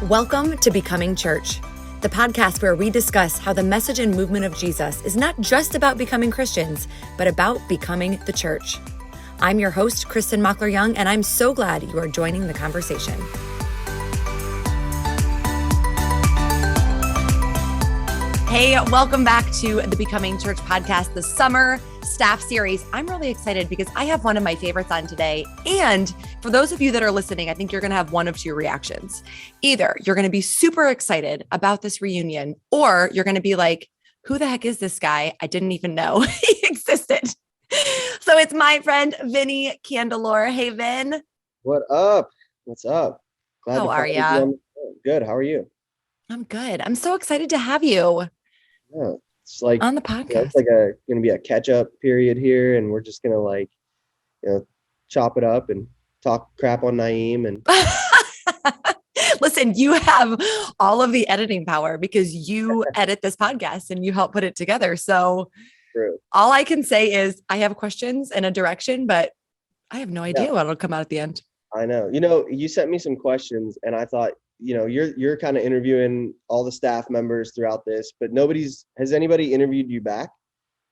Welcome to Becoming Church, the podcast where we discuss how the message and movement of Jesus is not just about becoming Christians, but about becoming the church. I'm your host, Kristin Young, and I'm so glad you are joining the conversation. Hey, welcome back to the Becoming Church podcast, the summer staff series. I'm really excited because I have one of my favorites on today. And for those of you that are listening, I think you're going to have one of two reactions. Either you're going to be super excited about this reunion, or you're going to be like, who the heck is this guy? I didn't even know he existed. So it's my friend, Vinnie Candelore. Hey, Vin. What up? What's up? Glad How are you? Good. How are you? I'm good. I'm so excited to have you. Yeah, it's like on the podcast. It's like going to be a catch up period here, and we're just going to chop it up and talk crap on Naeem and. Listen, you have all of the editing power because you edit this podcast and you help put it together. So True. All I can say is I have questions and a direction, but I have no idea what'll come out at the end. I know. You sent me some questions and I thought, you're kind of interviewing all the staff members throughout this, but has anybody interviewed you back?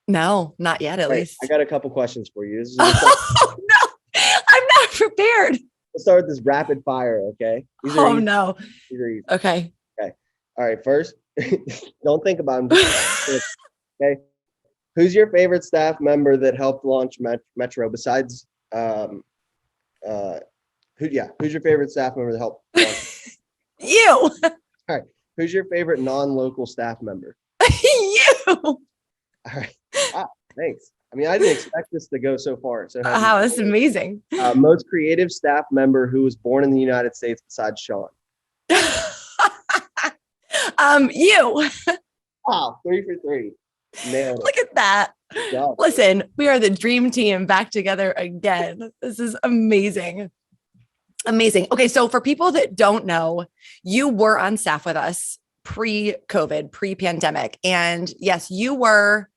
No, not yet, at least. I got a couple questions for you. Oh, no, I'm not prepared. Let's start with this rapid fire, okay? No. These are easy. Okay. All right. First, don't think about them. Okay. Who's your favorite staff member that helped launch Metro besides, who's your favorite staff member that helped launch? You. All right. Who's your favorite non-local staff member? You. All right. Thanks. I mean, I didn't expect this to go so far. So wow, that's amazing. Most creative staff member who was born in the United States besides Sean. You. Wow, 3 for 3. Nailed it. Look at that. Yeah. Listen, we are the dream team back together again. This is amazing. Amazing. Okay, so for people that don't know, you were on staff with us pre-COVID, pre-pandemic. And yes, you were,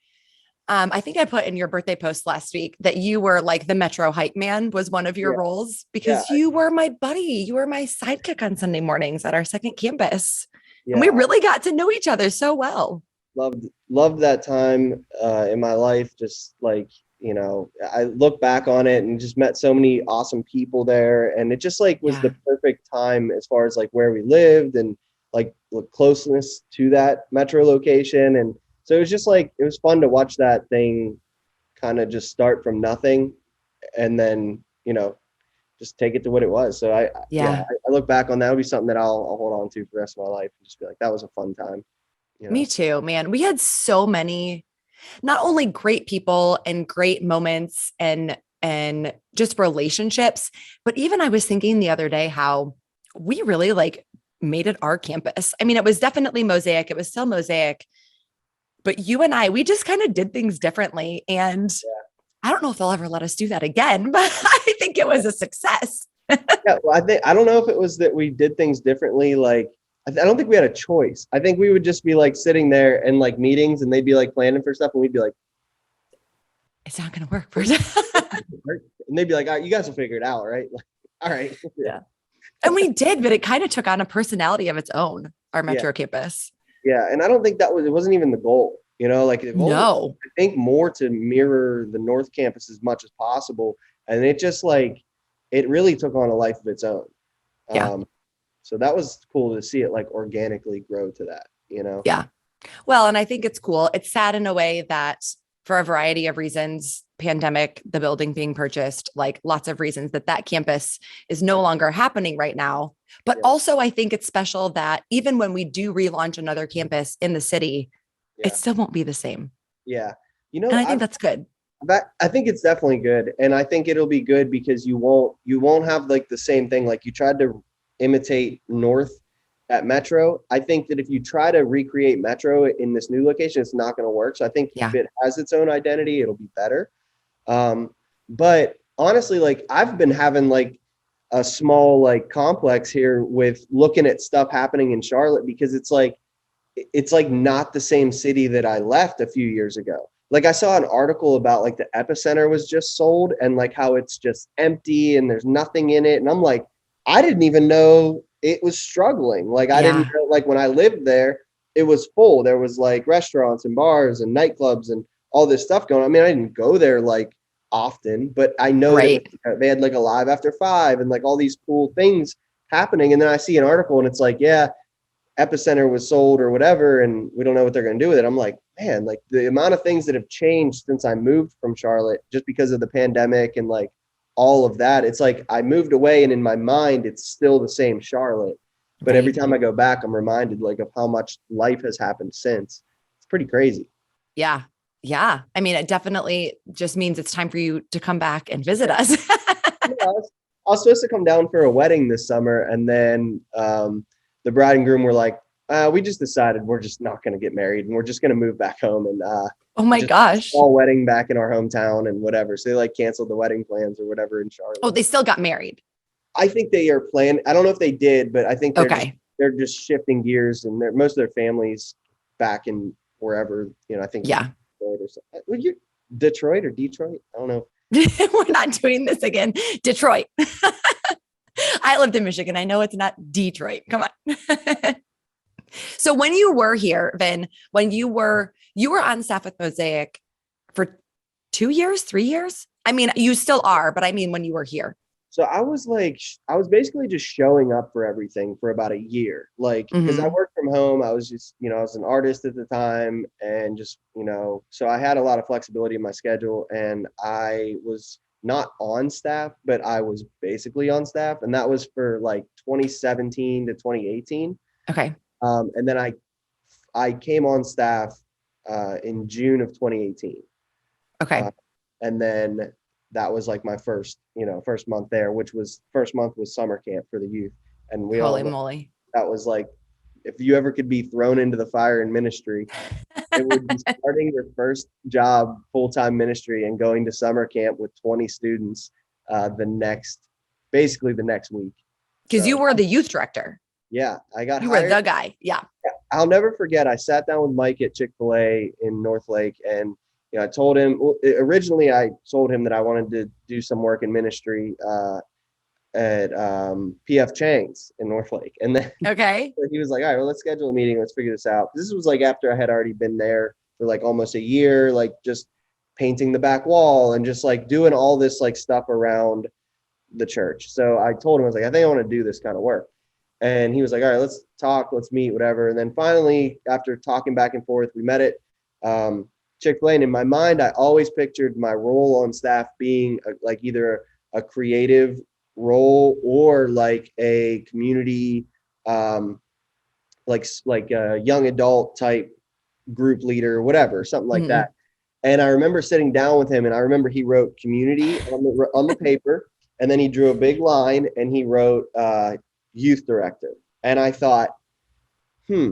I think I put in your birthday post last week that you were like the Metro hype man was one of your roles because you were my buddy. You were my sidekick on Sunday mornings at our second campus. Yeah. And we really got to know each other so well. Loved that time in my life. Just like, I look back on it and just met so many awesome people there. And it just was the perfect time as far as where we lived and closeness to that Metro location. And so it was just it was fun to watch that thing kind of just start from nothing and then, just take it to what it was. So I look back on that. It'll be something that I'll hold on to for the rest of my life and just be like, that was a fun time. Me too, man. We had so many, not only great people and great moments and just relationships, but even I was thinking the other day how we really made it our campus. I mean, it was definitely Mosaic. It was still Mosaic, but you and we just kind of did things differently. And I don't know if they'll ever let us do that again, but I think it was a success. I don't know if it was that we did things differently. I don't think we had a choice. I think we would just be sitting there in meetings and they'd be planning for stuff and we'd be like, it's not going to work. And they'd be like, all right, you guys will figure it out, right? All right. Yeah. And we did, but it kind of took on a personality of its own, our Metro campus. Yeah. And I don't think it wasn't even the goal, the goal no. was, I think more to mirror the North Campus as much as possible. And it just it really took on a life of its own. Yeah. So that was cool to see it organically grow to that, Yeah. Well, and I think it's cool. It's sad in a way that for a variety of reasons, pandemic, the building being purchased, lots of reasons that campus is no longer happening right now. But also I think it's special that even when we do relaunch another campus in the city, it still won't be the same. Yeah. And I think that's good. I think it's definitely good. And I think it'll be good because you won't have the same thing. You tried to imitate North at Metro. I think that if you try to recreate Metro in this new location, it's not going to work. So I think if it has its own identity, it'll be better. But honestly, I've been having a small complex here with looking at stuff happening in Charlotte because it's not the same city that I left a few years ago. I saw an article about the epicenter was just sold and how it's just empty and there's nothing in it. And I'm I didn't even know it was struggling. Like I Yeah. didn't know, like when I lived there, it was full. There was like restaurants and bars and nightclubs and all this stuff going on. I mean, I didn't go there like often, but I know that Right. they had like a live after 5 and like all these cool things happening. And then I see an article and it's like, yeah, Epicenter was sold or whatever, and we don't know what they're going to do with it. I'm like, man, like the amount of things that have changed since I moved from Charlotte just because of the pandemic and like all of that. It's like I moved away and in my mind, it's still the same Charlotte. But Right. every time I go back, I'm reminded like of how much life has happened since. It's pretty crazy. Yeah. Yeah. I mean, it definitely just means it's time for you to come back and visit us. Yeah, I was supposed to come down for a wedding this summer, and then the bride and groom were like, we just decided we're just not going to get married, and we're just going to move back home and Oh my just gosh. small wedding back in our hometown and whatever. So they like canceled the wedding plans or whatever in Charlotte. Oh, they still got married. I think they are planning. I don't know if they did, but I think Okay. they're just shifting gears, and most of their families back in wherever, I think Yeah. Detroit or something. Well, you Detroit or Detroit? I don't know. We're not doing this again. Detroit. I lived in Michigan. I know it's not Detroit. Come on. So when you were here, Vin, when you were on staff with Mosaic for 2 years, 3 years? I mean, you still are, but I mean, when you were here. So I was basically just showing up for everything for about a year. Like, because I worked from home, I was just, I was an artist at the time and just, so I had a lot of flexibility in my schedule and I was not on staff, but I was basically on staff. And that was for like 2017 to 2018. Okay. And then I came on staff in June of 2018. Okay. And then that was like my first month there, which was first month was summer camp for the youth. And we Holy all, moly. that was like, if you ever could be thrown into the fire in ministry, it would be starting your first job, full-time ministry and going to summer camp with 20 students basically the next week. Because you were the youth director. Yeah, I got You hired. were the guy. Yeah. I'll never forget. I sat down with Mike at Chick-fil-A in North Lake, and I told him originally. I told him that I wanted to do some work in ministry at PF Chang's in North Lake, and then Okay. he was like, "All right, well, let's schedule a meeting. Let's figure this out." This was like after I had already been there for like almost a year, like just painting the back wall and just like doing all this like stuff around the church. So I told him, I was like, I think I want to do this kind of work. And he was like, all right, let's talk, let's meet, whatever. And then finally, after talking back and forth, we met at Chick-fil-A. And in my mind, I always pictured my role on staff being like either a creative role or like a community, like a young adult type group leader, whatever, something like that. And I remember sitting down with him, and I remember he wrote community on the paper, and then he drew a big line and he wrote youth director. And I thought, this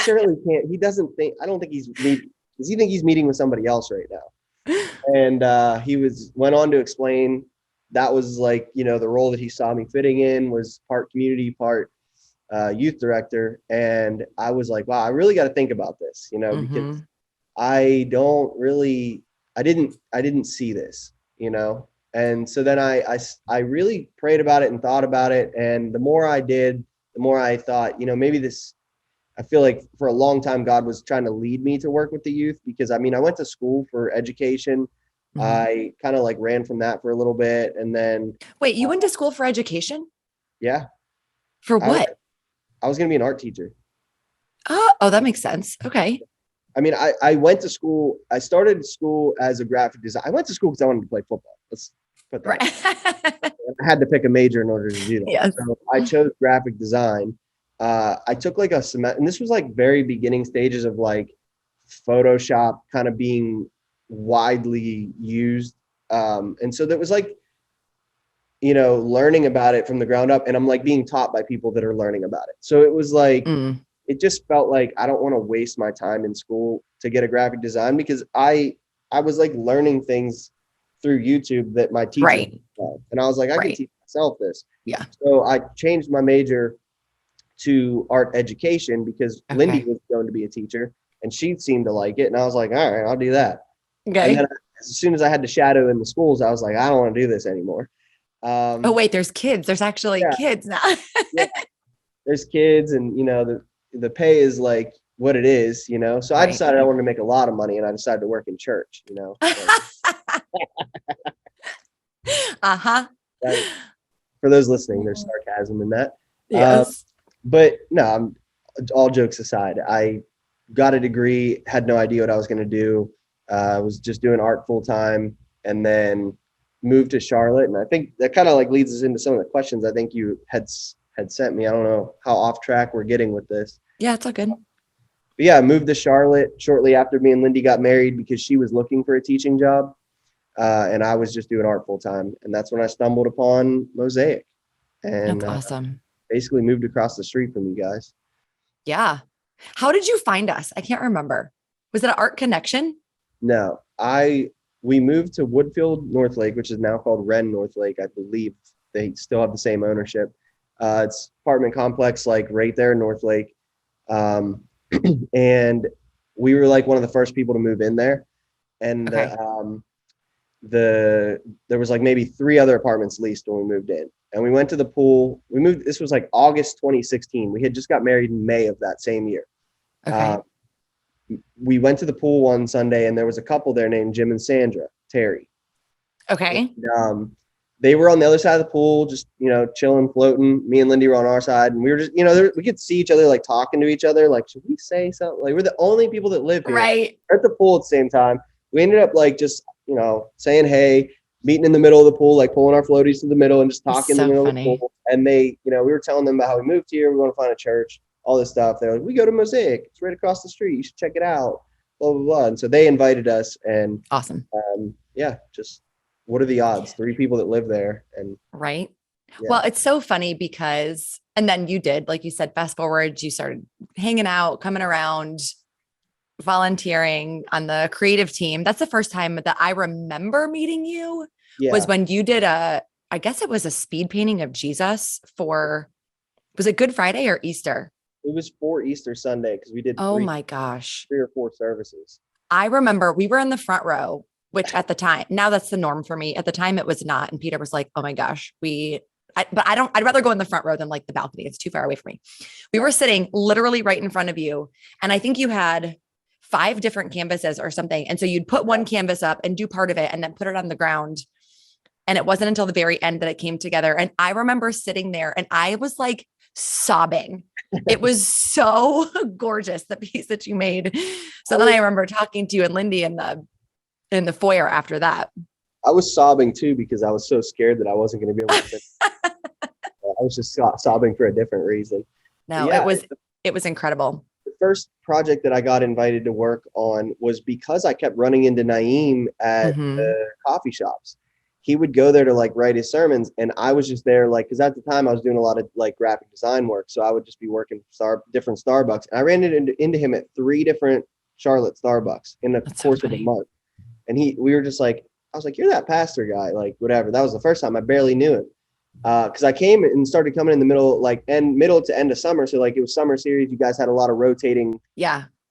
surely can't. He doesn't think. I don't think he's meeting. Does he think he's meeting with somebody else right now? And he went on to explain that was like the role that he saw me fitting in was part community, part youth director. And I was like, wow, I really got to think about this, because I didn't see this, And so then I really prayed about it and thought about it. And the more I did, the more I thought, maybe I feel like for a long time, God was trying to lead me to work with the youth because I went to school for education. I kind of like ran from that for a little bit. And then. Wait, you went to school for education? Yeah. For what? I was going to be an art teacher. Oh, that makes sense. Okay. I went to school. I started school as a graphic designer. I went to school because I wanted to play football. Let's put that. Right. I had to pick a major in order to do that. Yes. So I chose graphic design. I took like a semester, and this was like very beginning stages of like Photoshop kind of being widely used. And so that was like, learning about it from the ground up, and I'm like being taught by people that are learning about it. So it was like, it just felt like I don't want to waste my time in school to get a graphic design because I was like learning things through YouTube that my teacher had. And I was like, I can teach myself this. Yeah. So I changed my major to art education because Lindy was going to be a teacher and she seemed to like it. And I was like, all right, I'll do that. Okay. And then as soon as I had to shadow in the schools, I was like, I don't want to do this anymore. Oh, wait, there's kids. There's actually Yeah, kids now. yeah, there's kids, and the pay is like what it is, So I Right. decided I wanted to make a lot of money, and I decided to work in church, like, Uh-huh. that, for those listening, there's sarcasm in that. Um, Yes. but no, all jokes aside, I got a degree, had no idea what I was going to do. Was just doing art full time, and then moved to Charlotte. And I think that kind of like leads us into some of the questions I think you had sent me. I don't know how off track we're getting with this. Yeah, it's all good. But yeah, I moved to Charlotte shortly after me and Lindy got married because she was looking for a teaching job. And I was just doing art full time. And that's when I stumbled upon Mosaic and That's awesome. basically moved across the street from you guys. Yeah. How did you find us? I can't remember. Was it an art connection? No, we moved to Woodfield North Lake, which is now called Wren North Lake. I believe they still have the same ownership. It's apartment complex, like right there in North Lake. And we were like one of the first people to move in there. And Okay. there was like maybe 3 other apartments leased when we moved in. And we went to the pool. This was like August 2016. We had just got married in May of that same year. Okay. We went to the pool one Sunday, and there was a couple there named Jim and Sandra Terry. Okay. And, they were on the other side of the pool, just, chilling, floating. Me and Lindy were on our side, and we were just, we could see each other, like talking to each other. Like, should we say something? Like, we're the only people that live here. Right. We're at the pool at the same time. We ended up like just, saying, hey, meeting in the middle of the pool, like pulling our floaties to the middle and just talking in the middle of the pool. And they, we were telling them about how we moved here. We want to find a church, all this stuff. They're like, we go to Mosaic. It's right across the street. You should check it out. Blah, blah, blah. And so they invited us, and Awesome. just what are the odds? 3 people that live there. And Right. yeah. Well, it's so funny because, and then you did, like you said, fast forward, you started hanging out, coming around, volunteering on the creative team. That's the first time that I remember meeting you was when you did I guess it was a speed painting of Jesus was it Good Friday or Easter? It was for Easter Sunday because we did Oh my gosh. 3 or 4 services. I remember we were in the front row, which at the time, now that's the norm for me. At the time it was not. And Peter was like, oh my gosh, I'd rather go in the front row than like the balcony. It's too far away from me. We were sitting literally right in front of you. And I think you had 5 different canvases or something. And so you'd put one canvas up and do part of it and then put it on the ground. And it wasn't until the very end that it came together. And I remember sitting there and I was like sobbing. It was so gorgeous, the piece that you made. So then I remember talking to you and Lindy in the foyer after that. I was sobbing too because I was so scared that I wasn't going to be able to. I was just sobbing for a different reason. No, it was incredible. The first project that I got invited to work on was because I kept running into Naeem at the coffee shops. He would go there to like write his sermons, and I was just there like, because at the time I was doing a lot of like graphic design work, so I would just be working different Starbucks. And I ran into him at 3 different Charlotte Starbucks in the course of a month. And we were just like, I was like, you're that pastor guy, like whatever. That was the first time. I barely knew him because I came and started coming in the middle to end of summer. So like it was summer series. You guys had a lot of rotating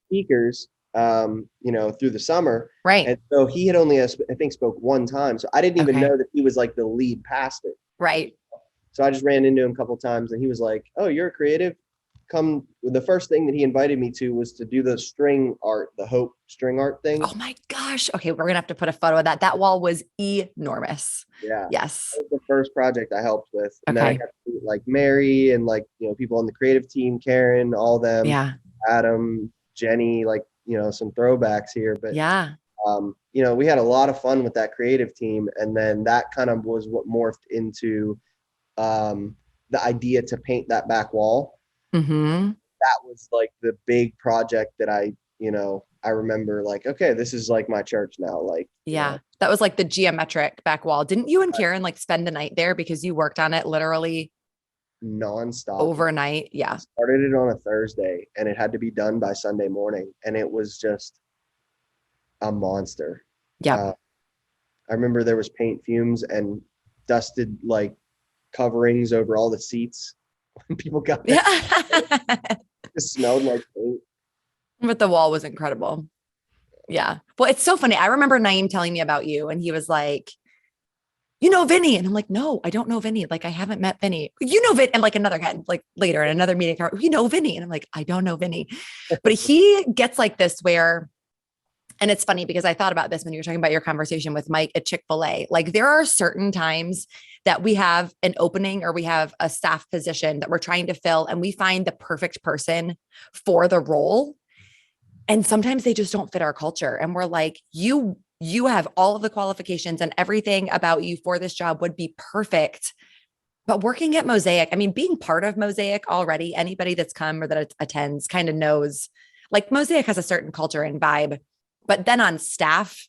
speakers, through the summer. Right. And so he had only, I think, spoke 1 time. So I didn't even know that he was like the lead pastor. Right. So I just ran into him a couple of times, and he was like, oh, you're a creative? Come. The first thing that he invited me to was to do the string art, the Hope string art thing. Oh my gosh. Okay. We're going to have to put a photo of that. That wall was enormous. Yeah. Yes. That was the first project I helped with. And okay. then I got to meet like Mary and like, people on the creative team, Karen, all them. Yeah. Adam, Jenny, like, some throwbacks here. But yeah. We had a lot of fun with that creative team. And then that kind of was what morphed into the idea to paint that back wall. Mm-hmm. That was like the big project that I remember like, okay, this is like my church now. Like, that was like the geometric back wall. Didn't you and Karen like spend the night there because you worked on it literally nonstop overnight? Yeah. Started it on a Thursday and it had to be done by Sunday morning. And it was just a monster. Yeah. I remember there was paint fumes and dusted like coverings over all the seats when people got there. It just smelled like paint. But the wall was incredible. Yeah. Well, it's so funny. I remember Naeem telling me about you and he was like, you know Vinnie. And I'm like, no, I don't know Vinnie. Like, I haven't met Vinnie. You know Vinnie. And like another guy, like later in another meeting, you know Vinnie. And I'm like, I don't know Vinnie. But he gets like this where, and it's funny because I thought about this when you were talking about your conversation with Mike at Chick-fil-A. Like, there are certain times that we have an opening or we have a staff position that we're trying to fill, and we find the perfect person for the role. And sometimes they just don't fit our culture. And we're like, you have all of the qualifications and everything about you for this job would be perfect. But working at Mosaic, I mean, being part of Mosaic already, anybody that's come or that attends kind of knows, like, Mosaic has a certain culture and vibe, but then on staff,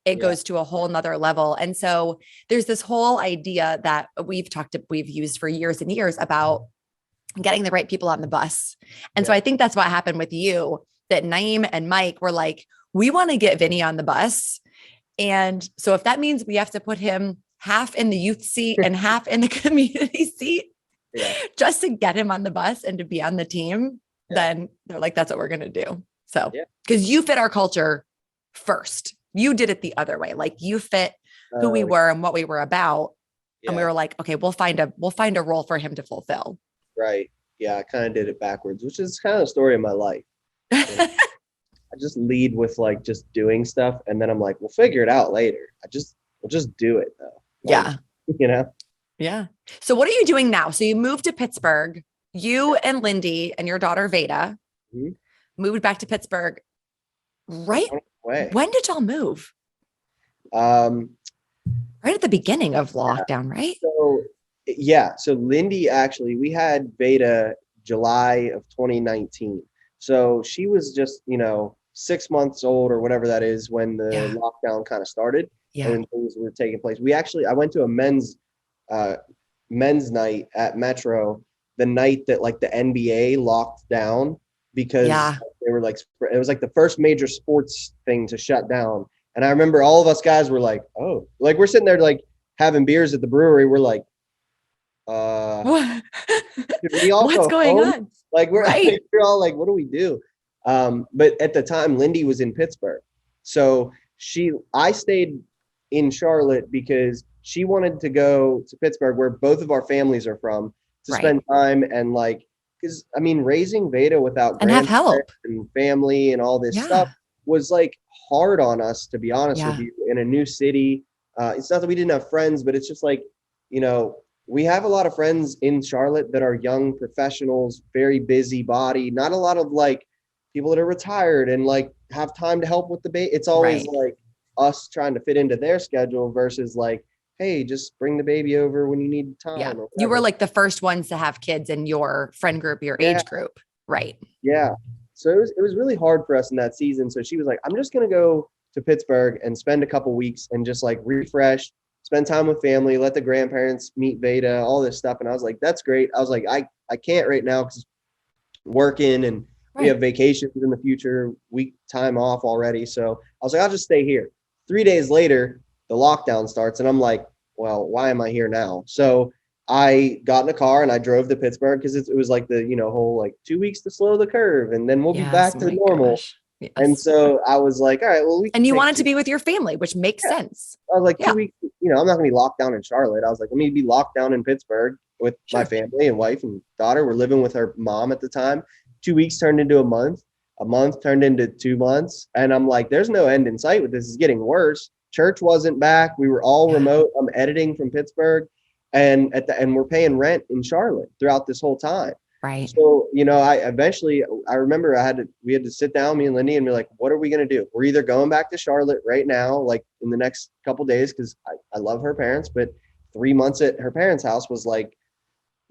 it goes to a whole nother level. And so there's this whole idea that we've used for years and years about getting the right people on the bus. And so I think that's what happened with you, that Naeem and Mike were like, we want to get Vinnie on the bus. And so if that means we have to put him half in the youth seat and half in the community seat just to get him on the bus and to be on the team, then they're like, that's what we're going to do. So, because you fit our culture first. You did it the other way. Like, you fit who we were and what we were about. And we were like, okay, we'll find a role for him to fulfill. Right. Yeah. I kind of did it backwards, which is kind of the story of my life. I just lead with like just doing stuff. And then I'm like, we'll figure it out later. We'll just do it though. Like, you know? Yeah. So what are you doing now? So you moved to Pittsburgh, you and Lindy and your daughter Veda moved back to Pittsburgh. Right. When did y'all move? Right at the beginning of lockdown, right? So Lindy, actually, we had Veda July of 2019. So she was just, 6 months old or whatever that is when the lockdown kind of started and things were taking place. I went to a men's night at Metro the night that like the NBA locked down because they were like, it was like the first major sports thing to shut down. And I remember all of us guys were like, oh, like we're sitting there like having beers at the brewery. We're like, what? what's going on? Like we're all like, what do we do? But at the time, Lindy was in Pittsburgh. So I stayed in Charlotte because she wanted to go to Pittsburgh, where both of our families are from, to spend time and like, because I mean, raising Veda without and have help and family and all this stuff was like hard on us, to be honest with you, in a new city. It's not that we didn't have friends, but it's just like, we have a lot of friends in Charlotte that are young professionals, very busy body, not a lot of like people that are retired and like have time to help with the baby. It's always like us trying to fit into their schedule versus like, hey, just bring the baby over when you need time. Yeah. You were like the first ones to have kids in your friend group, your age group. Right. Yeah. So it was really hard for us in that season. So she was like, I'm just going to go to Pittsburgh and spend a couple weeks and just like refresh, spend time with family, let the grandparents meet Veda, all this stuff. And I was like, that's great. I was like, I can't right now because working and we have vacations in the future, week time off already. So I was like, I'll just stay here. 3 days later, the lockdown starts and I'm like, well, why am I here now? So I got in a car and I drove to Pittsburgh because it was like the, whole like 2 weeks to slow the curve and then we'll be back to normal. Yes. And so I was like, all right, well, and you wanted to be with your family, which makes sense. I was like, 2 weeks, I'm not going to be locked down in Charlotte. I was like, let me be locked down in Pittsburgh with my family and wife and daughter. We're living with her mom at the time. 2 weeks turned into a month turned into 2 months. And I'm like, there's no end in sight with this. It's getting worse. Church wasn't back. We were all remote. I'm editing from Pittsburgh and we're paying rent in Charlotte throughout this whole time. Right. So, I remember we had to sit down, me and Lindy, and be like, what are we going to do? We're either going back to Charlotte right now, like in the next couple of days, because I love her parents, but 3 months at her parents' house was like,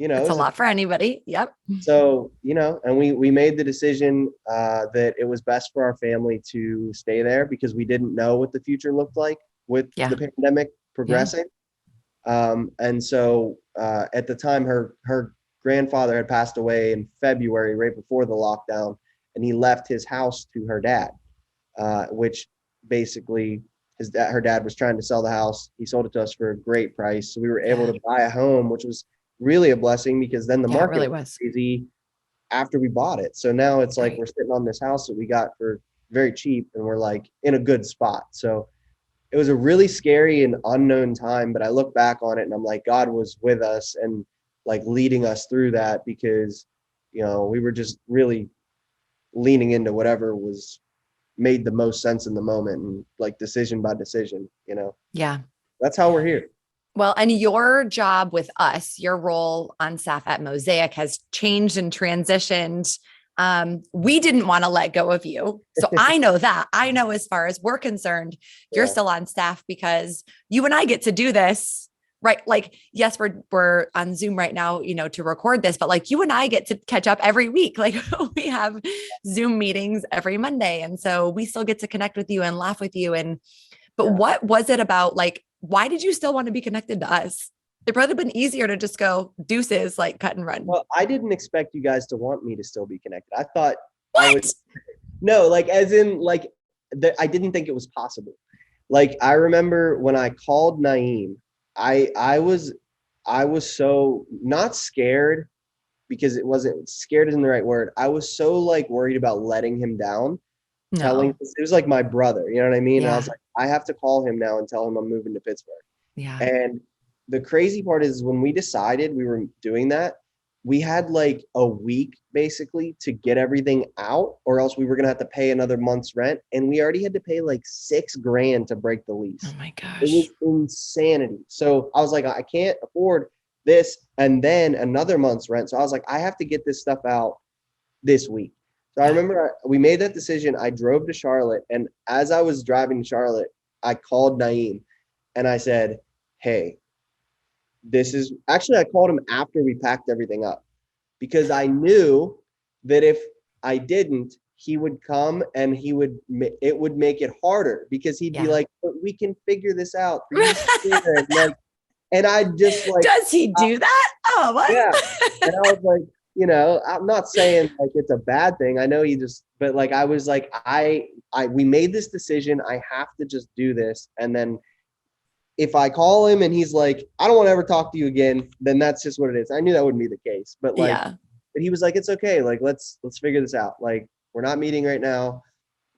it's a lot for anybody. Yep. So, and we made the decision that it was best for our family to stay there because we didn't know what the future looked like with the pandemic progressing. And so at the time, her grandfather had passed away in February, right before the lockdown, and he left his house to her dad, which basically her dad was trying to sell the house. He sold it to us for a great price. So we were able to buy a home, which was really a blessing because then the market really was crazy after we bought it. So now it's like we're sitting on this house that we got for very cheap and we're like in a good spot. So it was a really scary and unknown time, but I look back on it and I'm like, God was with us and like leading us through that because, you know, we were just really leaning into whatever was made the most sense in the moment and like decision by decision, you know. Yeah. That's how we're here. Well, and your job with us, your role on staff at Mosaic has changed and transitioned. We didn't want to let go of you. So I know that. I know as far as we're concerned, you're still on staff because you and I get to do this, right? Like, yes, we're on Zoom right now, you know, to record this, but like you and I get to catch up every week. Like we have Zoom meetings every Monday. And so we still get to connect with you and laugh with you. But what was it about? Like, why did you still want to be connected to us? It probably been easier to just go deuces, like cut and run. Well, I didn't expect you guys to want me to still be connected. I thought what? No, like as in like I didn't think it was possible. Like I remember when I called Naeem, I was so not scared because it wasn't scared isn't the right word. I was so like worried about letting him down. Telling it was like my brother, you know what I mean? I was like, I have to call him now and tell him I'm moving to Pittsburgh. Yeah. And the crazy part is when we decided we were doing that, we had like a week basically to get everything out, or else we were gonna have to pay another month's rent. And we already had to pay like $6,000 to break the lease. Oh my gosh. It was insanity. So I was like, I can't afford this and then another month's rent. So I was like, I have to get this stuff out this week. So I remember we made that decision. I drove to Charlotte, and as I was driving to Charlotte, I called Naeem and I said, hey, I called him after we packed everything up because I knew that if I didn't, he would come and it would make it harder because he'd be like, but we can figure this out. And I just like, does he do that? Oh, what? Yeah. And I was like, you know, I'm not saying like it's a bad thing. I know but like, I was like, we made this decision. I have to just do this. And then if I call him and he's like, I don't want to ever talk to you again, then that's just what it is. I knew that wouldn't be the case, but like, but he was like, it's okay. Like, let's figure this out. Like, we're not meeting right now.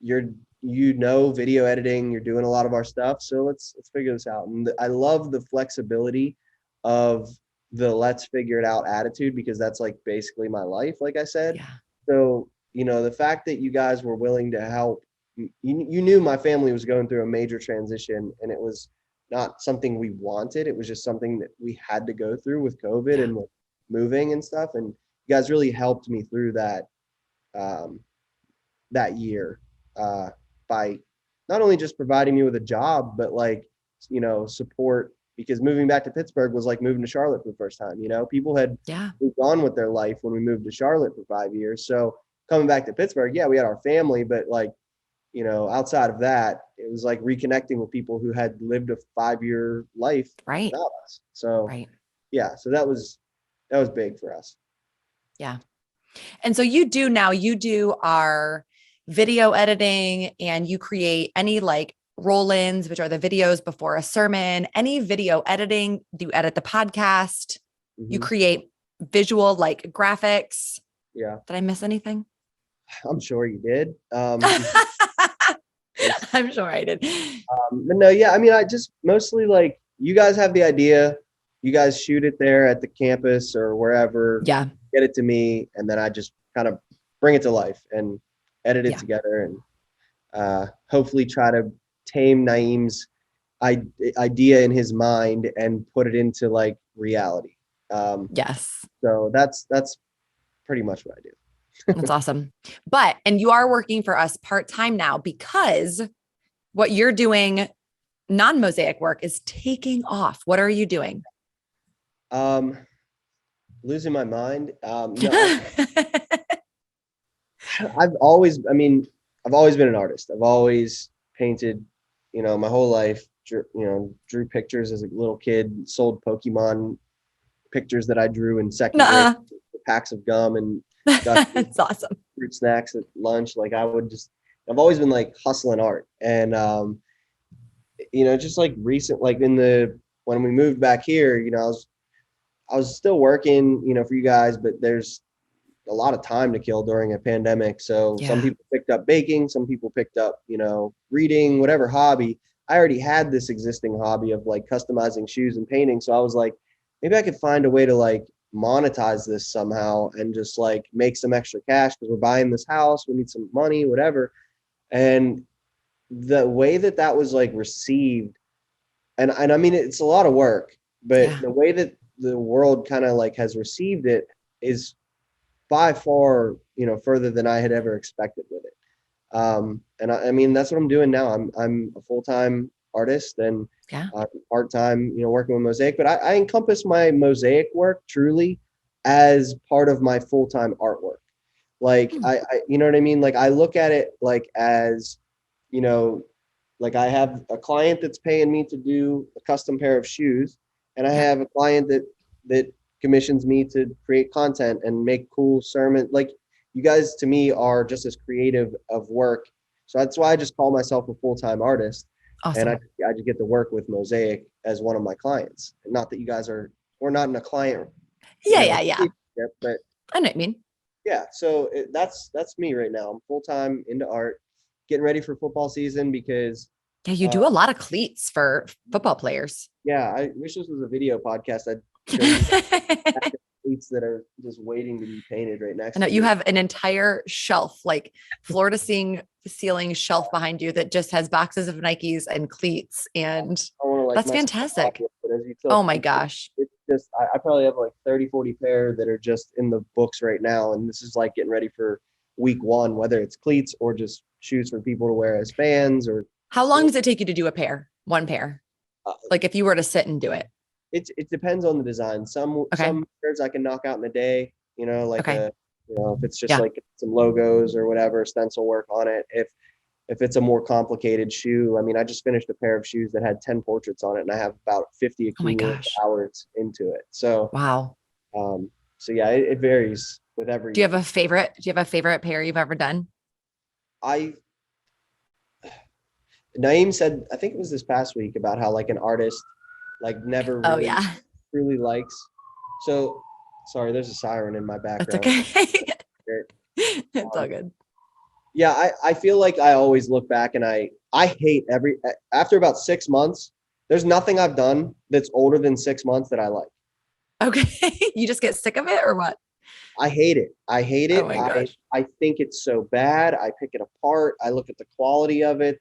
Video editing, you're doing a lot of our stuff. So let's figure this out. And I love the flexibility of the let's figure it out attitude because that's like basically my life, like I said. Yeah. So, you know, the fact that you guys were willing to help, you knew my family was going through a major transition and it was not something we wanted. It was just something that we had to go through with COVID and with moving and stuff. And you guys really helped me through that, that year, by not only just providing me with a job, but like, you know, support. Because moving back to Pittsburgh was like moving to Charlotte for the first time. You know, people had moved on with their life when we moved to Charlotte for 5 years. So coming back to Pittsburgh, we had our family, but like, you know, outside of that, it was like reconnecting with people who had lived a 5-year life without us. So so that was big for us. Yeah. And so you do our video editing and you create any like roll-ins, which are the videos before a sermon, any video editing, you edit the podcast, you create visual like graphics. Yeah. Did I miss anything? I'm sure you did. I'm sure I did. But no, I mean, I just mostly like you guys have the idea, you guys shoot it there at the campus or wherever, get it to me. And then I just kind of bring it to life and edit it together and hopefully try to tame Naeem's idea in his mind and put it into like reality. So that's pretty much what I do. That's awesome. And you are working for us part-time now because what you're doing non-Mosaic work is taking off. What are you doing? Losing my mind. No, I've always been an artist. I've always painted, you know, my whole life, drew pictures as a little kid, sold Pokemon pictures that I drew in second grade, packs of gum and that's awesome. Fruit snacks at lunch. Like I've always been like hustling art. And, you know, just like recent, like when we moved back here, you know, I was still working, you know, for you guys, but there's a lot of time to kill during a pandemic. So some people picked up baking, some people picked up, you know, reading, whatever hobby. I already had this existing hobby of like customizing shoes and painting. So I was like, maybe I could find a way to like monetize this somehow and just like make some extra cash because we're buying this house, we need some money, whatever. And the way that that was like received, and I mean it's a lot of work, but Yeah. the way that the world kind of like has received it is by far, further than I had ever expected with it. And I mean that's what I'm doing now. I'm a full-time artist and Yeah. part-time, working with Mosaic, but I encompass my Mosaic work truly as part of my full-time artwork. Like Hmm. I you know what I mean? Like I look at it like as, you know, like I have a client that's paying me to do a custom pair of shoes, and I Yeah. have a client that commissions me to create content and make cool sermon. Like you guys to me are just as creative of work. So that's why I just call myself a full-time artist. And Awesome. I just get to work with Mosaic as one of my clients. And not that you guys we're not in a client, Yeah. Yeah. Yeah. relationship, but I know what you mean. yeah, so that's me right now. I'm full-time into art, getting ready for football season because Yeah. You do a lot of cleats for football players. yeah, I wish this was a video podcast. I'd show you cleats that are just waiting to be painted right next I know to you me. have an entire shelf, like floor to ceiling shelf behind you that just has boxes of Nikes and cleats. And I want to like that's mess it up, fantastic. but as you tell Oh my people, gosh. it's just I probably have like 30, 40 pair that are just in the books right now, and this is like getting ready for week one, whether it's cleats or just shoes for people to wear as fans or How long does it take you to do a pair? One pair? uh, Like if you were to sit and do it. it depends on the design. Okay. Some pairs I can knock out in a day, like Okay. if it's just Yeah. like some logos or whatever, stencil work on it. If it's a more complicated shoe, I mean, I just finished a pair of shoes that had 10 portraits on it and I have about 50 Oh my accumulated gosh. hours into it. So, Wow. um, so yeah, it varies with Do you every, have a favorite? Do you have a favorite pair you've ever done? I, Naeem said, I think it was this past week about how like an artist like never Oh really yeah. truly likes. So sorry, there's a siren in my That's background. okay. It's all good. Yeah, I feel like I always look back and I hate after about 6 months, there's nothing I've done that's older than 6 months that I like. Okay. You just get sick of it or what? I hate it. I hate Oh it. my gosh. I think it's so bad. I pick it apart. I look at the quality of it,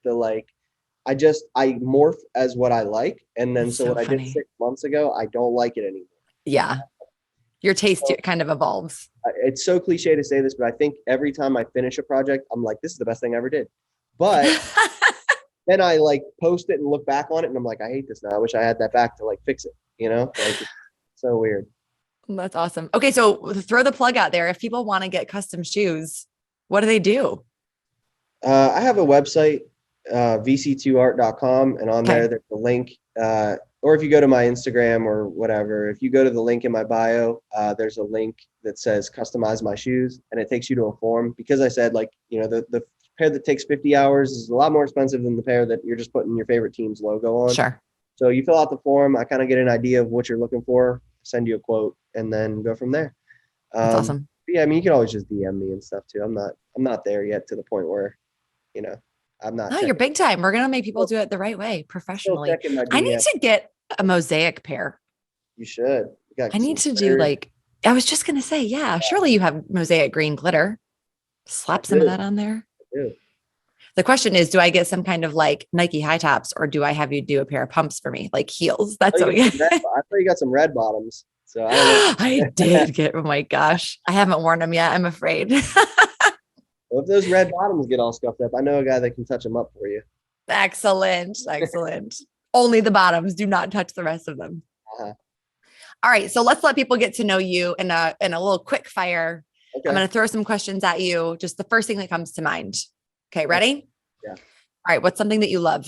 I morph as what I like. And then That's so so what I did funny. 6 months ago, I don't like it anymore. Yeah. Your taste So kind of evolves. it's so cliche to say this, but I think every time I finish a project, I'm like, this is the best thing I ever did. But then I like post it and look back on it and I'm like, I hate this now. I wish I had that back to like fix it, Like it's so weird. That's awesome. Okay. So throw the plug out there. If people want to get custom shoes, what do they do? I have a website, vc2art.com, and on there, Okay. there's a link. Or if you go to my Instagram or whatever, if you go to the link in my bio, there's a link that says customize my shoes, and it takes you to a form. Because I said, like, the pair that takes 50 hours is a lot more expensive than the pair that you're just putting your favorite team's logo on. Sure. So you fill out the form. I kind of get an idea of what you're looking for, send you a quote, and then go from there. That's awesome. Yeah, I mean, you can always just DM me and stuff too. I'm not there yet to the point where, you know, I'm not No, you're checking. big time. We're going to make people Still, do it the right way still professionally. checking my I need DM. to get a Mosaic pair. You should. You got I need some to do glitter. I was just going to say, yeah, surely you have Mosaic green glitter. I Slap some of do. that on there. I do. The question is, do I get some kind of like Nike high tops or do I have you do a pair of pumps for me, like heels? Oh, That's you what we got some red, I thought you got some red bottoms. So I don't I know. did get, oh my gosh. I haven't worn them yet. I'm afraid. Well, if those red bottoms get all scuffed up, I know a guy that can touch them up for you. Excellent. Excellent. Only the bottoms. Do not touch the rest of them. Uh-huh. All right. So let's let people get to know you in a little quick fire. I'm Okay. going to throw some questions at you. Just the first thing that comes to mind. Okay. Ready? Yeah. All right. What's something that you love?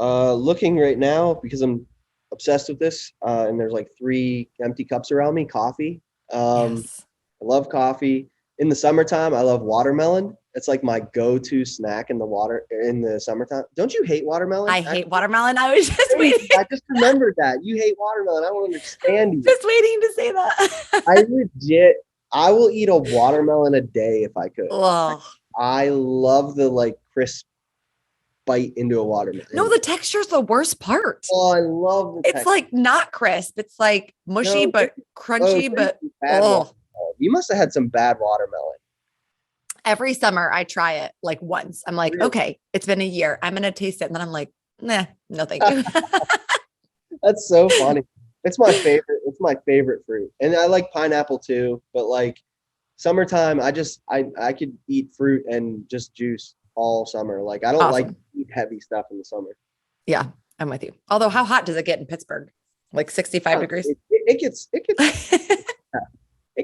Looking right now because I'm obsessed with this, and there's like 3 empty cups around me. Coffee. Yes. I love coffee. In the summertime, I love watermelon. It's like my go-to snack in the summertime. Don't you hate watermelon? I hate watermelon. I was just waiting, I just remembered that. You hate watermelon. I don't understand you. just waiting to say that. I will eat a watermelon a day if I could. Oh, I love the like crisp bite into a watermelon. No, the texture's the worst part. Oh, I love the It's texture. like not crisp. It's like mushy, No, but crunchy, but oh. You must have had some bad watermelon. Every summer I try it like once. I'm like, Really? okay, it's been a year. I'm going to taste it. And then I'm like, nah, no, thank you. That's so funny. It's my favorite. It's my favorite fruit. And I like pineapple too, but like summertime, I could eat fruit and just juice all summer. Like I don't like Awesome. to eat heavy stuff in the summer. Yeah, I'm with you. Although how hot does it get in Pittsburgh? Like 65 degrees? It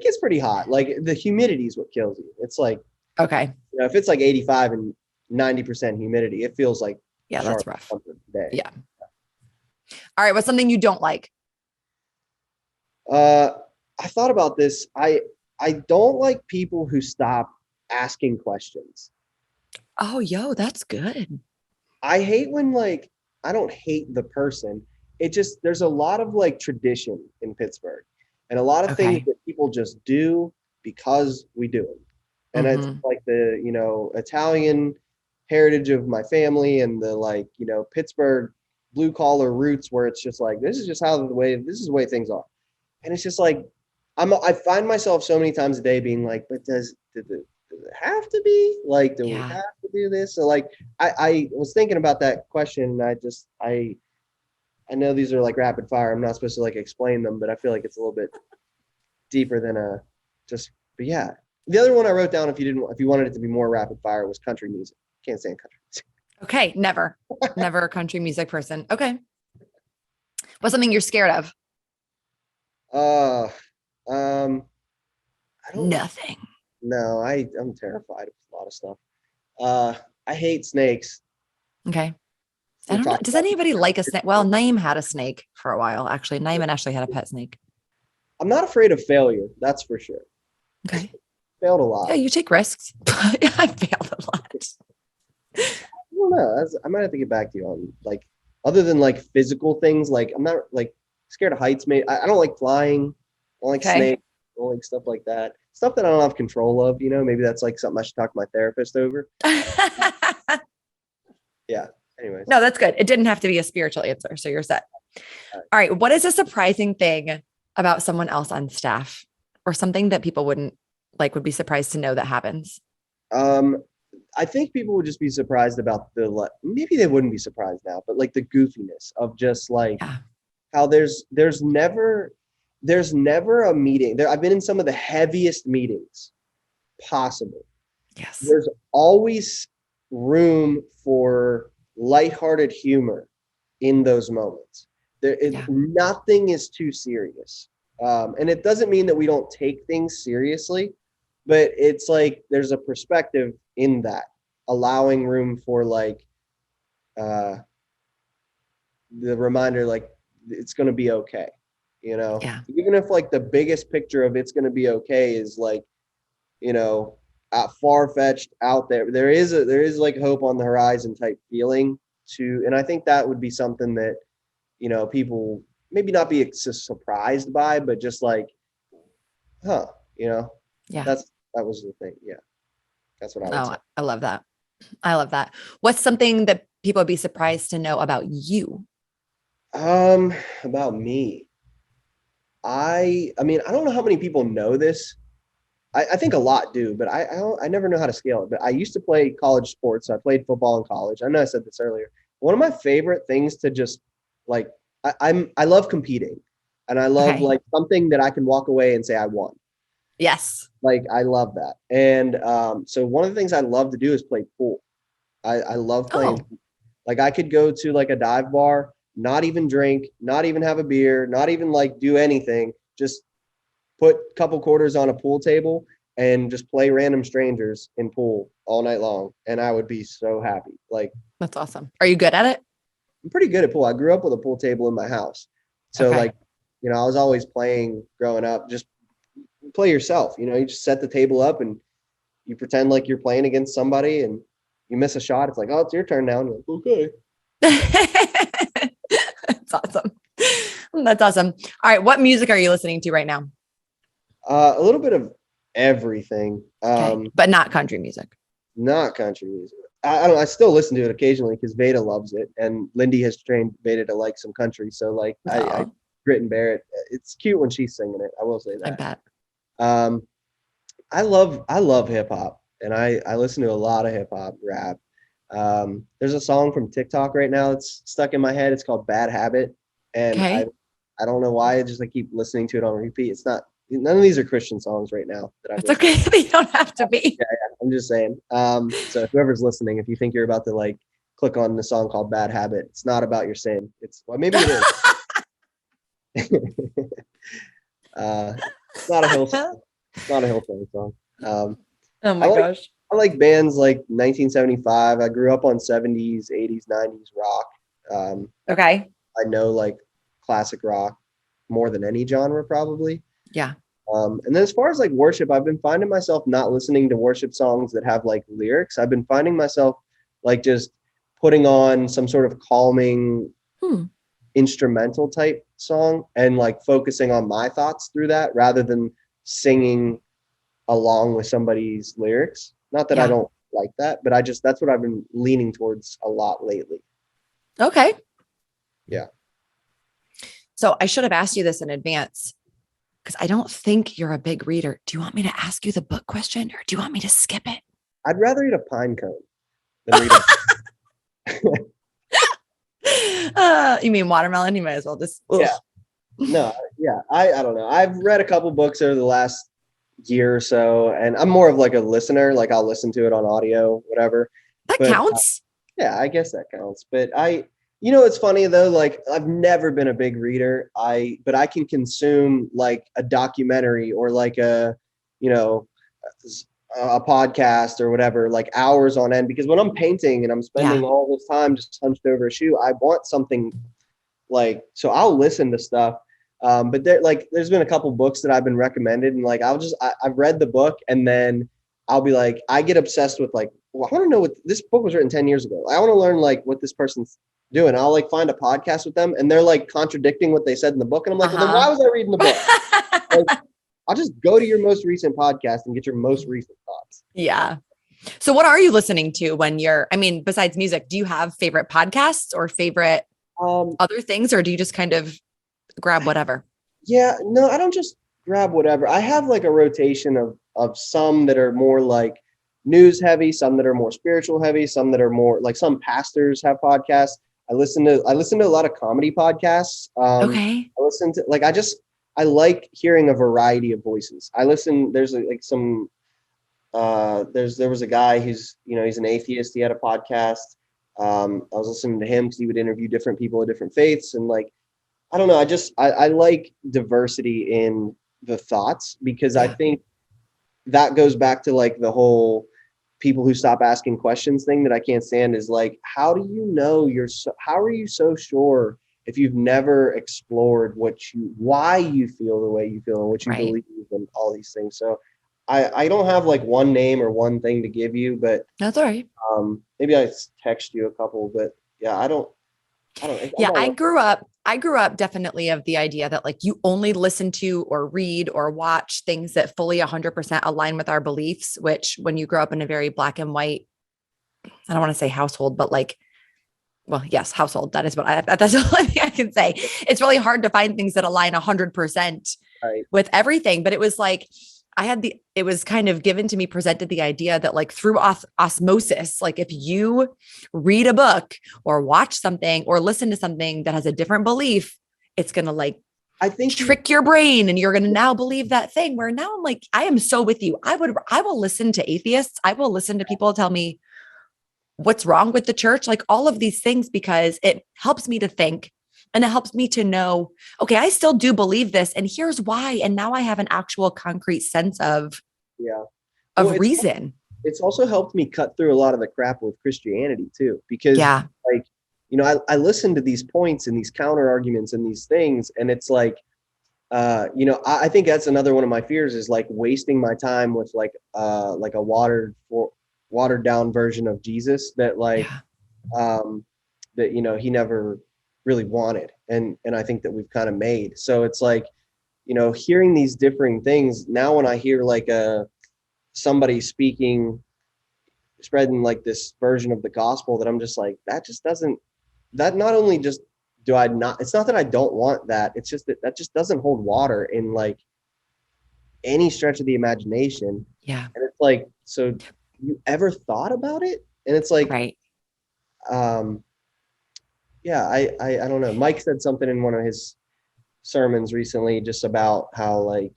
gets pretty hot. Like the humidity is what kills you. It's like, Okay. if it's like 85 and 90% humidity, it feels like Yeah, that's rough. Day. Yeah. All right. What's something you don't like? I thought about this. I don't like people who stop asking questions. Oh, that's good. I hate when I don't hate the person. It just, there's a lot of tradition in Pittsburgh and a lot of things that people just do because we do them. And it's like the, Italian heritage of my family and the Pittsburgh blue collar roots where it's just like, this is the way things are. And it's just like, I find myself so many times a day being like, but does it have to be like, do we have to do this? So I was thinking about that question and I know these are like rapid fire. I'm not supposed to explain them, but I feel like it's a little bit deeper than but yeah. The other one I wrote down, if you wanted it to be more rapid fire, was country music. Can't stand country music. Okay. Never a country music person. Okay. What's something you're scared of? I don't. Nothing. No, I'm terrified of a lot of stuff. I hate snakes. Okay. I don't know. Does anybody like a snake? Well, Naeem had a snake for a while. Actually, Naeem and Ashley had a pet snake. I'm not afraid of failure. That's for sure. Okay. Failed a lot. Yeah, you take risks. I failed a lot. I don't know. I might have to get back to you on other than physical things. I'm not scared of heights. Maybe I don't like flying. I don't like snakes. I don't like stuff like that. Stuff that I don't have control of. Maybe that's something I should talk to my therapist over. Yeah. Anyways. No, that's good. It didn't have to be a spiritual answer. So you're set. All right. What is a surprising thing about someone else on staff or something that people would be surprised to know that happens? I think people would just be surprised about maybe they wouldn't be surprised now, but the goofiness of just how there's never a meeting. I've been in some of the heaviest meetings possible. Yes. There's always room for lighthearted humor in those moments. Nothing is too serious. And it doesn't mean that we don't take things seriously, but it's there's a perspective in that, allowing room for the reminder, it's going to be okay. Even if the biggest picture of it's going to be okay is far-fetched out there is hope on the horizon type feeling too. And I think that would be something that people maybe not be surprised by, but just yeah, that was the thing. Yeah, that's what I would say. I love that. What's something that people would be surprised to know about you? About me, I mean, I don't know how many people know this. I think a lot do, but I never know how to scale it. But I used to play college sports. So I played football in college. I know I said this earlier. One of my favorite things to just I love competing, and I love something that I can walk away and say I won. Yes. I love that. And so one of the things I love to do is play pool. I love playing. I could go to a dive bar, not even drink, not even have a beer, not even do anything, just put a couple quarters on a pool table and just play random strangers in pool all night long. And I would be so happy. That's awesome. Are you good at it? I'm pretty good at pool. I grew up with a pool table in my house. So I was always playing growing up. Just play yourself, you just set the table up and you pretend like you're playing against somebody and you miss a shot. It's it's your turn now. And you're okay. That's awesome. That's awesome. All right. What music are you listening to right now? A little bit of everything. But not country music. Not country music. I don't know, I still listen to it occasionally because Veda loves it, and Lindy has trained Veda to like some country. So like I Oh, grit and bear it. It's cute when she's singing it. I will say I that. bet. Um, I love hip hop, and I listen to a lot of hip hop, rap. There's a song from TikTok right now that's stuck in my head. It's called Bad Habit, and I Okay. I don't know why. I just like keep listening to it on repeat. It's not none of these are Christian songs right now that I've It's listened okay. to. They don't have to be. Yeah, yeah, I'm just saying. So whoever's listening, if you think you're about to like click on the song called Bad Habit, it's not about your sin. It's well, maybe it is. It's not a hill song. It's not a Hillsong song. Oh I my like gosh. I like bands like 1975. I grew up on 70s, 80s, 90s rock. Um, Okay. I know like classic rock more than any genre probably. Yeah. And then as far as like worship, I've been finding myself not listening to worship songs that have like lyrics. I've been finding myself like just putting on some sort of calming Hmm. instrumental type song and like focusing on my thoughts through that rather than singing along with somebody's lyrics. Not that I Yeah. don't like that, but that's what I've been leaning towards a lot lately. Okay. Yeah. So I should have asked you this in advance because I don't think you're a big reader. Do you want me to ask you the book question or do you want me to skip it? I'd rather eat a pine cone than read a You mean watermelon? You might as well just. Ugh. yeah. No, yeah. I don't know. I've read a couple books over the last year or so, and I'm more of like a listener, like I'll listen to it on audio, whatever. That But counts. yeah, I guess that counts. But it's funny though, like I've never been a big reader. But I can consume like a documentary or like you know, a podcast or whatever, like hours on end. Because when I'm painting and I'm Yeah. spending all this time just hunched over a shoe, I want something like, so I'll listen to stuff. But there's been a couple books that I've been recommended, and like I've read the book, and then I'll be like, I get obsessed with like, well, I want to know what this book was written 10 years ago. I want to learn like what this person's doing. I'll like find a podcast with them, and they're like contradicting what they said in the book, and I'm like, well, then why was I reading the book? Like, I'll just go to your most recent podcast and get your most recent thoughts. Yeah. So what are you listening to when I mean, besides music, do you have favorite podcasts or favorite Um, other things, or do you just kind of grab whatever? Yeah, no, I don't just grab whatever. I have like a rotation of some that are more like news heavy, some that are more spiritual heavy, some that are more like some pastors have podcasts. I listen to a lot of comedy podcasts. Okay. I listen to like I like hearing a variety of voices. I listen. There's like some there was a guy who's he's an atheist. He had a podcast. I was listening to him because he would interview different people of different faiths and like I don't know. I like diversity in the thoughts because I Yeah. think that goes back to like the whole people who stop asking questions thing that I can't stand is like, how do you know how are you so sure if you've never explored why you feel the way you feel and what you Right. believe and all these things. So I don't have like one name or one thing to give you, but That's all right. maybe I text you a couple, but yeah, I don't, I'm Yeah, all I grew up definitely of the idea that like you only listen to or read or watch things that fully 100% align with our beliefs, which when you grow up in a very black and white, I don't want to say household, but like, well, yes, household. That is what that's the only thing I can say. It's really hard to find things that align 100% right. with everything. But it was like, it was kind of given to me, presented the idea that like through osmosis, like if you read a book or watch something or listen to something that has a different belief, it's going to like I think you trick your brain and you're going to now believe that thing. Where now I'm like, I am so with you. I will listen to atheists. I will listen to people tell me what's wrong with the church, like all of these things, because it helps me to think and it helps me to know, okay, I still do believe this and here's why. And now I have an actual concrete sense yeah. Well, of reason. it's also helped me cut through a lot of the crap with Christianity too, because Yeah. like, I listen to these points and these counter arguments and these things, and it's like, I think that's another one of my fears is like wasting my time with like a watered down version of Jesus that like, Yeah. that, he never really wanted. And I think that we've kind of made, so it's like, hearing these differing things now when I hear like somebody speaking spreading like this version of the gospel that I'm just like, that not only just do I not, it's not that I don't want that. It's just that just doesn't hold water in like any stretch of the imagination. Yeah. And it's like, so you ever thought about it? And it's like, right. Yeah, I don't know. Mike said something in one of his sermons recently just about how, like,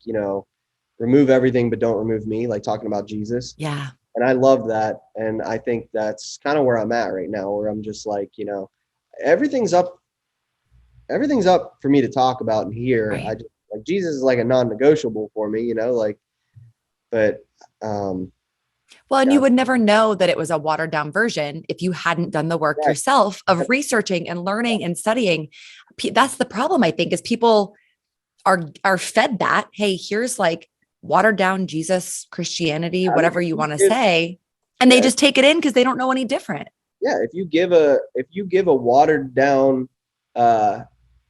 remove everything but don't remove me, like talking about Jesus. Yeah. And I love that. And I think that's kind of where I'm at right now, where I'm just like, everything's up for me to talk about and hear. Right. I just like Jesus is like a non-negotiable for me, but well, and yeah. you would never know that it was a watered down version if you hadn't done the work Right. yourself of researching and learning and studying. That's the problem, I think, is people are fed that, hey, here's like watered down Jesus, Christianity, whatever you want to say. And they just take it in because they don't know any different. Yeah. If you give a watered down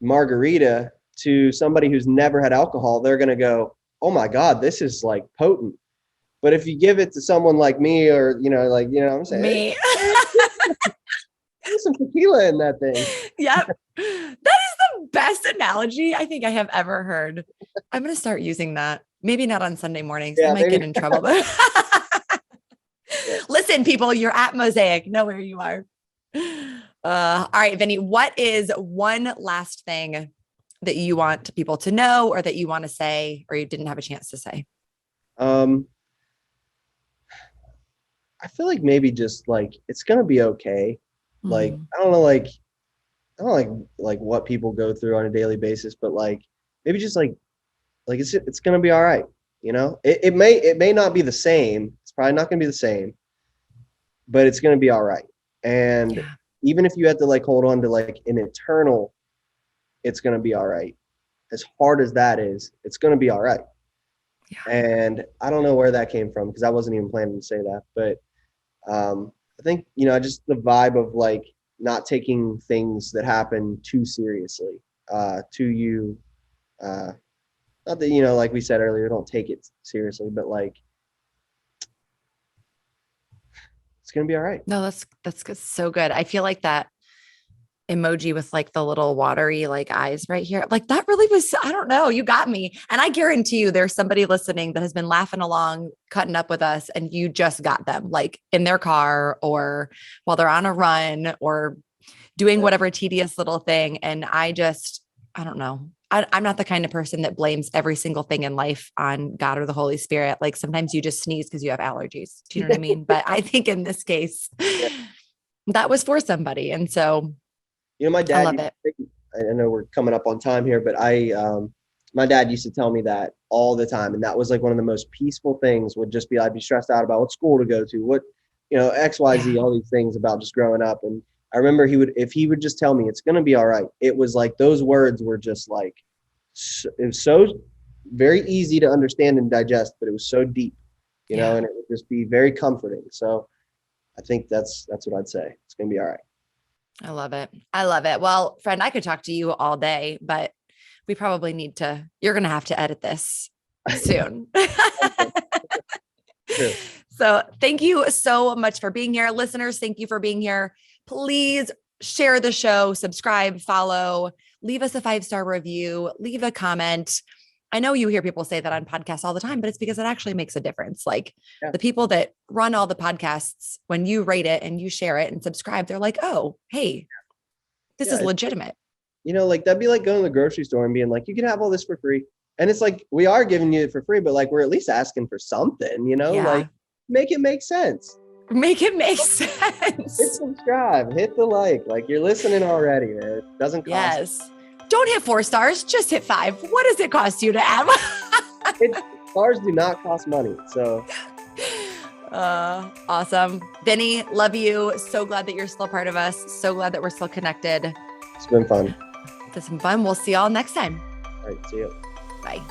margarita to somebody who's never had alcohol, they're going to go, oh my God, this is like potent. But if you give it to someone like me or, what I'm saying, me, there's some tequila in that thing. Yep. That is the best analogy I think I have ever heard. I'm going to start using that. Maybe not on Sunday mornings. I might get in trouble. Listen, people, you're at Mosaic. Know where you are. All right, Vinnie, what is one last thing that you want people to know or that you want to say or you didn't have a chance to say? I feel like maybe just like it's gonna be okay. Like I don't know, like what people go through on a daily basis, but like maybe just like it's gonna be all right. It may not be the same. It's probably not gonna be the same, but it's gonna be all right. And even if you have to like hold on to like an eternal, it's gonna be all right. As hard as that is, it's gonna be all right. Yeah. And I don't know where that came from because I wasn't even planning to say that, but I think, just the vibe of like not taking things that happen too seriously, to you. Not that, like we said earlier, don't take it seriously, but like, it's going to be all right. No, that's so good. I feel like that emoji with like the little watery like eyes right here. Like that really was, I don't know, you got me. And I guarantee you there's somebody listening that has been laughing along, cutting up with us, and you just got them like in their car or while they're on a run or doing whatever tedious little thing. And I don't know. I'm not the kind of person that blames every single thing in life on God or the Holy Spirit. Like sometimes you just sneeze because you have allergies. Do you know what I mean? But I think in this case, that was for somebody. And so my dad, I love it. I know we're coming up on time here, but my dad used to tell me that all the time. And that was like one of the most peaceful things would just be, I'd be stressed out about what school to go to, what, X, Y, Z, all these things about just growing up. And I remember if he would just tell me it's going to be all right. It was like, those words were just like, it was so very easy to understand and digest, but it was so deep, and it would just be very comforting. So I think that's what I'd say. It's going to be all right. I love it. I love it. Well, friend, I could talk to you all day, but we probably you're going to have to edit this soon. Sure. So thank you so much for being here. Listeners, thank you for being here. Please share the show, subscribe, follow, leave us a 5-star review, leave a comment. I know you hear people say that on podcasts all the time, but it's because it actually makes a difference. Like the people that run all the podcasts, when you rate it and you share it and subscribe, they're like, oh, hey, this is legitimate. Like that'd be like going to the grocery store and being like, you can have all this for free. And it's like, we are giving you it for free, but like, we're at least asking for something, like make it make sense. Make it make sense. Hit subscribe, hit the like you're listening already, man. It doesn't cost. Yes. Don't hit 4 stars, just hit 5. What does it cost you to add? Stars do not cost money. So awesome. Vinnie, love you. So glad that you're still part of us. So glad that we're still connected. It's been fun. It's been fun. We'll see y'all next time. All right. See you. Bye.